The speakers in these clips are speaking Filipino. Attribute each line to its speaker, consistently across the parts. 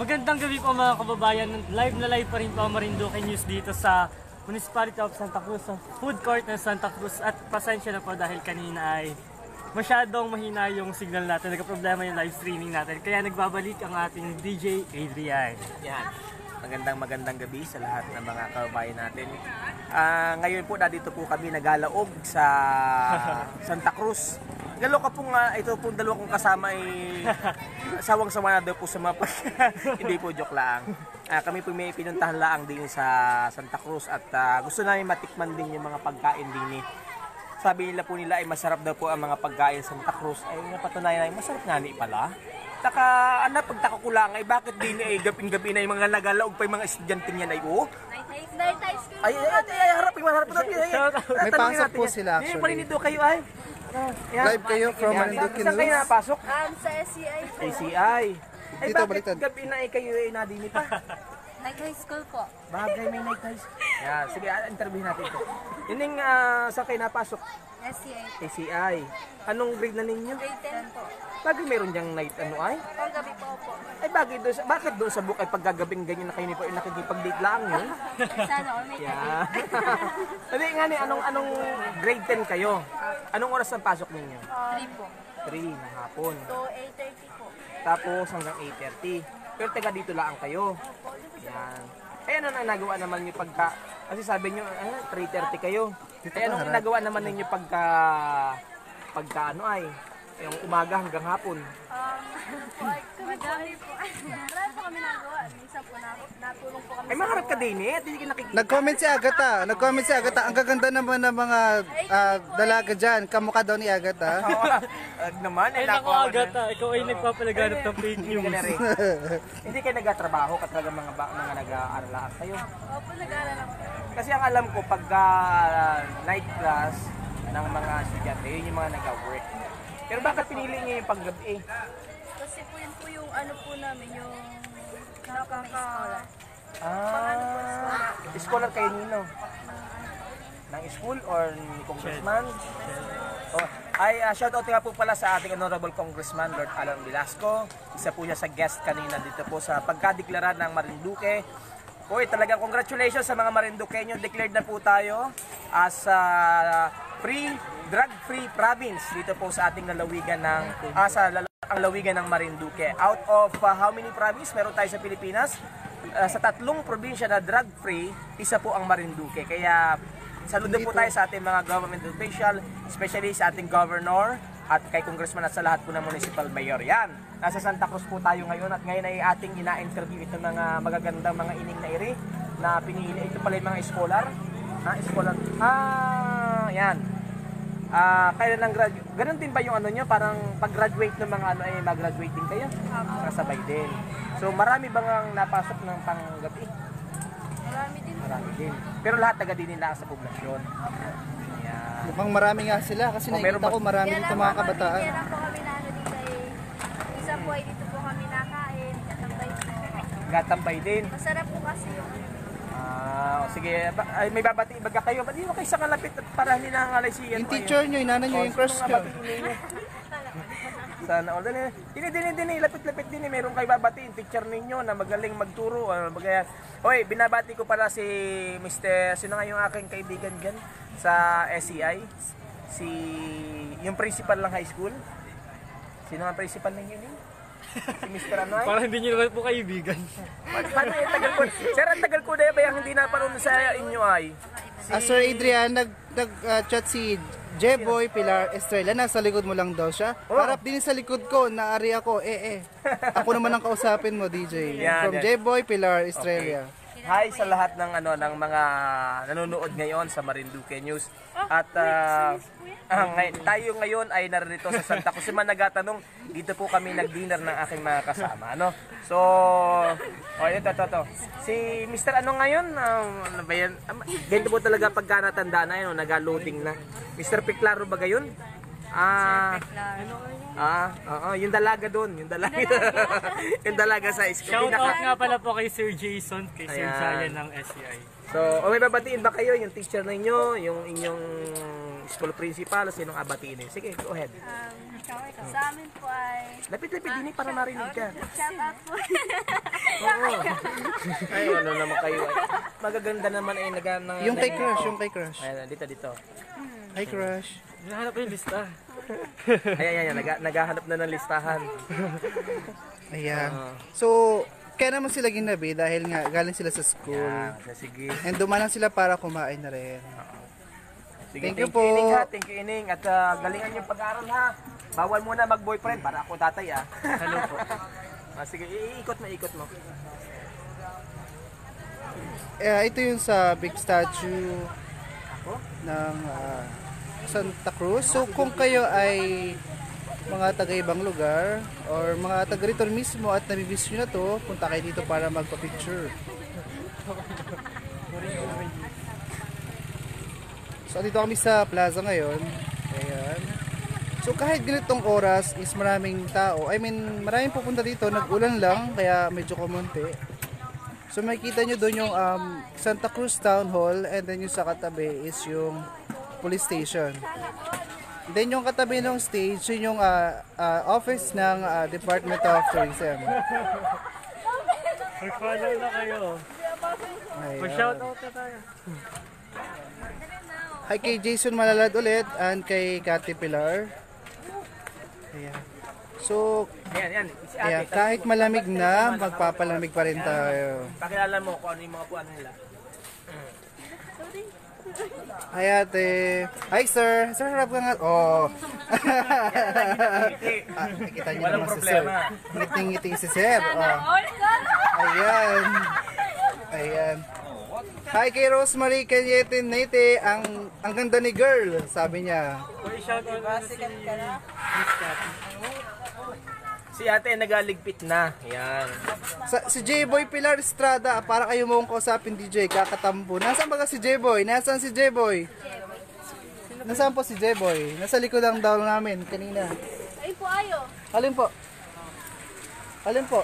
Speaker 1: Magandang gabi po mga kababayan. Live na live pa rin po ang Marinduque News dito sa Municipality of Santa Cruz, sa food court ng Santa Cruz. At pasensya na po dahil kanina ay masyadong mahina yung signal natin. Nagka-problema yung live streaming natin. Kaya nagbabalik ang ating DJ Adrian.
Speaker 2: Yan. Magandang gabi sa lahat ng mga kababayan natin. Ngayon po, dito po kami nagalaog sa Santa Cruz. Galoka po nga, ito pong dalawa kong kasama ay sawang-sawa na daw po sa mga hindi po, joke lang. Kami po may pinuntahan lang din sa Santa Cruz at gusto namin matikman din yung mga pagkain din. Sabi nila po nila ay masarap daw po ang mga pagkain sa Santa Cruz. Ay napatunayan ay masarap nga ni pala. Taka, pagtaka ko lang ay bakit din ay gaping-gabi na yung mga nagalaog pa yung mga estudyante niyan ay harapin natin.
Speaker 3: May pasok po sila actually.
Speaker 2: May palinito kayo ay.
Speaker 3: Live kayo from Marinduque News.
Speaker 2: Saan kayo napasok?
Speaker 4: Sa SCI po.
Speaker 2: SCI. Ay
Speaker 3: Dito,
Speaker 2: bakit
Speaker 3: baliktad.
Speaker 2: gabi na ay kayo ay nadini pa?
Speaker 4: Night high school po.
Speaker 2: Bagay may night high school. Yeah, sige, interviewin natin ito. Yun yung saan kayo napasok?
Speaker 4: SCI.
Speaker 2: SCI. Anong grade na ninyo?
Speaker 4: Grade 10 po.
Speaker 2: Bagay meron diyang night ano ay?
Speaker 4: Panggabi po po.
Speaker 2: Ay bakit doon sa book ay paggagabing ganyan na kayo ni po nakikipag-date lang yun?
Speaker 4: Sana all may
Speaker 2: Yeah. Hindi nga ni, anong grade 10 kayo? Anong oras ang pasok ninyo?
Speaker 4: 3 po.
Speaker 2: 3 ng hapon.
Speaker 4: To 8:30 po.
Speaker 2: Tapos hanggang 8:30. Pero taga dito lang kayo. Yan. Eh ano na nagawa naman niyo pagka, kasi sabi niyo 3:30 kayo. Eh anong ginagawa naman ninyo pagka ano ay, yung umaga hanggang hapon?
Speaker 4: Madami po. Marami po kami nagawa. Minsan po natulong po kami.
Speaker 2: Ay maharap ka din eh, hindi ka nakikita.
Speaker 3: Nag-comment si Agata. Ang gaganda naman ng mga dalaga dyan. Kamukha daw ni Agata.
Speaker 2: Naman,
Speaker 1: Ay naku Agata, ikaw ay nagpapalaganap ng fake news.
Speaker 2: Hindi kayo nagtatrabaho ka talaga mga nag-aaral kayo.
Speaker 4: Opo, nag-aaral lang po.
Speaker 2: Kasi ang alam ko pagka night class ng mga estudyante, yun yung mga nag-work. Pero bakit pinili niyo yung paggabi?
Speaker 4: Kasi po yun po yung ano po namin, yung nakaka-scholar.
Speaker 2: Scholar kayo nino? Ng school or ni Congressman? Oh, ay shoutout nga po pala sa ating Honorable Congressman Lord Alan Velasco. Isa po niya sa guest kanina dito po sa pagkadeklara ng Marinduque. Uy, talagang congratulations sa mga Marinduqueño. Declared na po tayo as drug-free province dito po sa ating lalawigan ng ang lalawigan ng Marinduque. Out of how many province meron tayo sa Pilipinas? Sa 3 probinsya na drug-free, isa po ang Marinduque. Kaya saludo po tayo sa ating mga government official, especially sa ating governor at kay congressman at sa lahat po ng municipal mayor. Yan, nasa Santa Cruz po tayo ngayon at ngayon ay ating ina-interview ito mga magagandang mga ining na iri na pinili. Ito pala yung mga scholar. Yan. Kailan lang graduate? Ganun din ba yung ano nyo? Parang pag-graduate ng mga ano ay mag-graduate din kayo? Kasabay din. So marami bang ang napasok ng panggabi? Marami din. Pero lahat taga din nila sa poblasyon. Yan.
Speaker 3: Mukhang marami nga sila kasi nakikita ko marami dito mga kabataan.
Speaker 4: Kaya lang po kami na ano dito eh. Isa po ay dito po kami nakain, katambay po.
Speaker 2: Gatambay din.
Speaker 4: Masarap po kasi yung
Speaker 2: Sige, may babati baga kayo. Ba't di mo kayo sa kalapit at para hindi nangangalay siya?
Speaker 3: Yung teacher nyo, inana nyo yung crush nyo.
Speaker 2: Sana all din lapit-lapit din meron kayo babatiin teacher ninyo na magaling magturo bagay. Hoy, binabati ko pala si Mr. Sino nga yung aking kaibigan diyan sa SCI? Yung principal ng high school. Sino ang principal ninyo ni? Si Mr. Anoy?
Speaker 1: Parang hindi nyo naman po kaibigan.
Speaker 2: Paano yung tagal ko? Sir, ang tagal ko na ba yung hindi naparoon sa inyo ay?
Speaker 3: Sir Adrian, nag-chat si J-Boy Pilar Estrella. Nasa likod mo lang daw siya. Harap din sa likod ko, naari ako. Ako naman ang kausapin mo, DJ. From J-Boy Pilar Estrella.
Speaker 2: Hi sa lahat ng ng mga nanonood ngayon sa Marinduque News. At tayo ngayon ay narito sa Santa Cruz. Man nagatanong, dito po kami nag-dinner ng aking mga kasama, ano? So, ito. Si Mr. Ano ngayon? Ano ba yan? Ganito po talaga pagka natanda na yun, nag-loading na. Mr. Piclaro ba gayon? Yung dalaga doon, yung dalaga sa school.
Speaker 1: Shoutout nga pala po kay Sir Jason, kay Sir Chaya ng SCI.
Speaker 2: So, may babatiin ba kayo yung teacher ninyo, yung inyong school principal, sinong abatiin? Sige, go ahead.
Speaker 4: Sa amin po ay
Speaker 2: Lapit-lapit din para marinig ka.
Speaker 4: shout out po.
Speaker 2: Oo. Ay, ano naman kayo. Ay, magaganda naman ay
Speaker 3: Yung kay Crush, yung kay Crush.
Speaker 2: Ayan, dito.
Speaker 3: Hi Crush.
Speaker 1: Hinahanap ko yung lista.
Speaker 2: Ayan, naghahanap na ng listahan.
Speaker 3: Ayan. So, kaya naman sila ginabi dahil nga galing sila sa school.
Speaker 2: Ayan, sige.
Speaker 3: And dumanan sila para kumain na rin.
Speaker 2: Sige,
Speaker 3: Thank you po.
Speaker 2: Ining, ha. Thank you, Ining. At galingan yung pag-aaral, ha. Bawal muna mag-boyfriend para ako tatay, ha.
Speaker 1: Hello po.
Speaker 2: Sige, ikot mo.
Speaker 3: Ito yung sa big statue ng Santa Cruz. So kung kayo ay mga taga-ibang lugar or mga taga-rito mismo at nabibis nyo na to, punta kayo dito para magpa-picture. So dito kami sa plaza ngayon. Ayan. So kahit ganitong oras is maraming tao. I mean, maraming pupunta dito. Nag-ulan lang kaya medyo kumunti. So makikita nyo doon yung Santa Cruz Town Hall and then yung sa katabi is yung police station. Then yung katabi ng stage, yun yung office ng Department of Tourism.
Speaker 1: Mag-follow na kayo. Mag-shoutout na tayo.
Speaker 3: Hi kay Jason Malalad ulit and kay Cathy Pilar. Ayan. So,
Speaker 2: Ayan. Si ate,
Speaker 3: ayan, kahit malamig na, magpapalamig pa rin tayo.
Speaker 2: pakilala mo kung ano yung mga puan nila.
Speaker 3: Hi ate. Hi sir. Sir, harap ka nga. Oh. Nakikita niyo
Speaker 2: Walang
Speaker 3: naman si sir.
Speaker 2: problema.
Speaker 3: Ngiting-ngiti si sir. Oh. Ayan. Ayan. Hi kay Rosemary Cayete Nate. Ang ganda ni girl, sabi niya.
Speaker 1: Uy, shoutout na si Miss Cathy.
Speaker 2: Si ate nagaligpit na. Ayan.
Speaker 3: Si J-Boy Pilar Estrada, para kayo mong kausapin DJ, kakatampo. Nasaan ba si J-Boy? Nasaan si J-Boy? Nasaan po si J-Boy? Nasa likod lang daw namin kanina.
Speaker 4: Ay po ayo.
Speaker 3: Alin po? Alin po?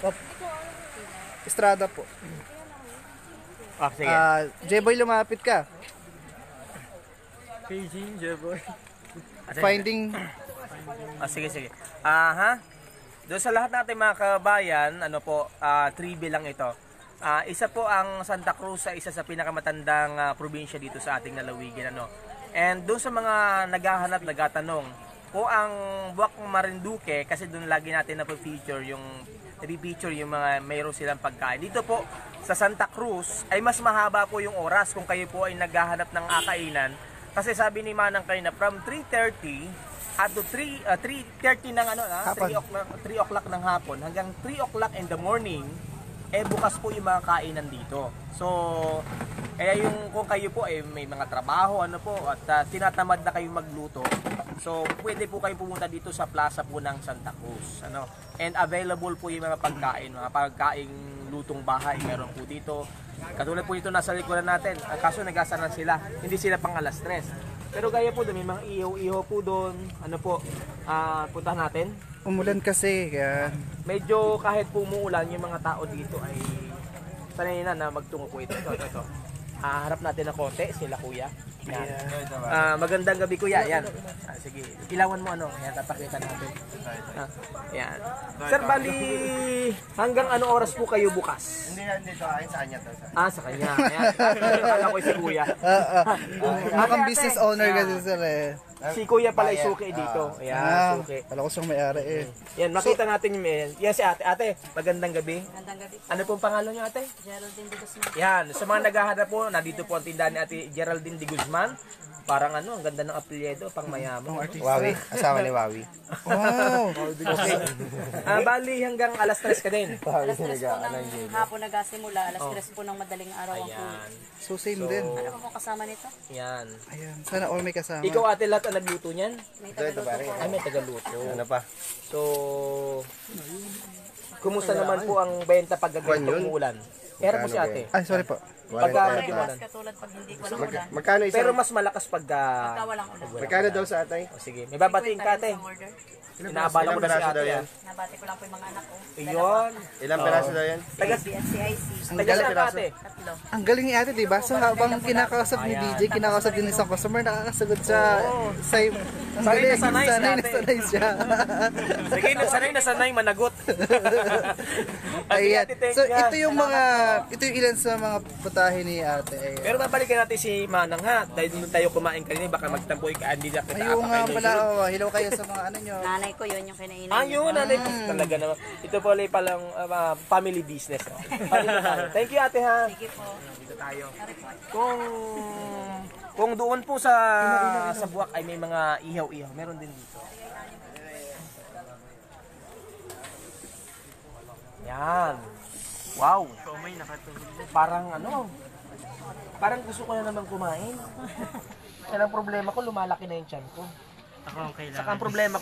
Speaker 3: Oh. Estrada po.
Speaker 2: Sige.
Speaker 3: J-Boy, lumapit ka.
Speaker 1: Kay Jean, Jeboy.
Speaker 3: Finding...
Speaker 2: Sige. Doon sa lahat natin mga kabayan, trivia lang ito. Isa po ang Santa Cruz sa isa sa pinakamatandang probinsya dito sa ating lalawigan. And doon sa mga naghahanap, nagatanong, kung ang Buwak Marinduque, kasi doon lagi natin na-feature yung mga mayroon silang pagkain. Dito po sa Santa Cruz ay mas mahaba po yung oras kung kayo po ay naghahanap ng kainan. Kasi sabi ni Manang kayo na from 3:30 at to 3:30 ng 3 o'clock ng hapon hanggang 3 o'clock in the morning, bukas po yung mga kainan dito. So, kaya yung kung kayo po may mga trabaho at tinatamad na kayong magluto, so pwede po kayo pumunta dito sa plaza po ng Santa Cruz. And available po yung mga pagkaing lutong bahay, meron po dito. Katulad po dito nasa likuran natin, kaso nagasaran sila, hindi sila pang alas 3. Pero gaya po doon, may mga ihaw po doon. Puntahan natin.
Speaker 3: Umulan kasi, kaya...
Speaker 2: Medyo kahit po umuulan, yung mga tao dito ay sanay na magtungo po ito. Harap natin na konti, sila kuya. Magandang gabi kuya, yan. Sige, ilawan mo yan, tapakita natin. Yan. Sir, bali, hanggang ano oras po kayo bukas?
Speaker 5: Hindi dito, sa kanya to.
Speaker 2: Sa kanya. Ayan. Akala ko si kuya.
Speaker 3: Mukhang business owner kasi sir
Speaker 2: Si kuya pala isuki dito. Ayan, suki.
Speaker 3: Wala ko siyang may-ari
Speaker 2: Yan, makita natin yung yan si ate. Ate, magandang gabi.
Speaker 4: Magandang gabi po.
Speaker 2: Ano pong pangalan niyo ate?
Speaker 4: Geraldine de Guzman.
Speaker 2: Yan, sa mga naghahanap po, nandito po ang tindahan ni ate Geraldine de Guzman. Parang ang ganda ng apelyido, pang mayaman.
Speaker 5: Wawi, asawa ni Wawi.
Speaker 3: Wow!
Speaker 2: Okay. Bali hanggang alas 3 ka din.
Speaker 4: Alas 3 po ng hapon nagasimula. Alas 3 po ng madaling araw ang po.
Speaker 2: Ayan.
Speaker 3: So same din.
Speaker 4: Ano po kasama nito?
Speaker 2: Yan.
Speaker 3: Ayan, sana all may kasama.
Speaker 2: Ikaw ate lahat ang nagluto niyan?
Speaker 4: May tagaluto po.
Speaker 2: Ay, may tagaluto.
Speaker 5: Ano pa?
Speaker 2: So, Kumusta naman po ang benta pag ganito umuulan? Pero po si ate.
Speaker 3: Ay, sorry po.
Speaker 2: Pagka
Speaker 4: Mas
Speaker 2: umulan.
Speaker 4: katulad pag hindi walang ulan.
Speaker 5: Magkano
Speaker 2: Pero
Speaker 5: isang...
Speaker 2: mas malakas pagka...
Speaker 4: Pagka walang ulan.
Speaker 5: Magkano daw sa atay?
Speaker 2: O, sige, may babatiin ka ate.
Speaker 4: Isang order.
Speaker 2: Inaabala ko na si
Speaker 5: peraso
Speaker 2: ate.
Speaker 5: daw yan?
Speaker 4: Nabati ko lang po yung mga anak ko.
Speaker 2: Iyon.
Speaker 5: Ilang peraso daw yan?
Speaker 2: Taga
Speaker 4: at CIC.
Speaker 2: saan ka ate?
Speaker 4: Tatlo.
Speaker 3: Ang galing ni ate, di ba? So habang kinakausap ni DJ, kinakausap din isang customer, nakakasagot siya sa ang
Speaker 2: Sanay na
Speaker 3: galing,
Speaker 2: sanay si
Speaker 3: sanay na
Speaker 2: ate.
Speaker 3: sanay siya.
Speaker 2: Sige, sanay na sanay managot.
Speaker 3: Ayan.
Speaker 2: Ate, thank
Speaker 3: So
Speaker 2: you.
Speaker 3: ito yung ilan sa mga putahe ni ate. Ayan.
Speaker 2: Pero babalikan natin si Manang ha. Dahil nung tayo kumain kanina, baka magtamboy ka. Hindi na kita
Speaker 3: Ayun nga
Speaker 2: apakain
Speaker 3: pala,
Speaker 2: ng sunod.
Speaker 3: hello kayo sa mga ano nyo.
Speaker 4: Nanay ko yun yung kinainan.
Speaker 2: Ayun, nanay ko. Talaga naman. Ito po ulit palang family business. Oh. Family tayo. Thank you ate ha.
Speaker 4: Sige po.
Speaker 2: Dito tayo. Kung doon po sa Buwak ay may mga ihaw-ihaw, meron din dito. Yan. Wow.
Speaker 1: May nakatulog.
Speaker 2: Parang ano, parang gusto ko na naman kumain. Yan ang problema ko, lumalaki na yung tiyan ko.
Speaker 1: Ako ang kailangan.
Speaker 2: Saka ang problema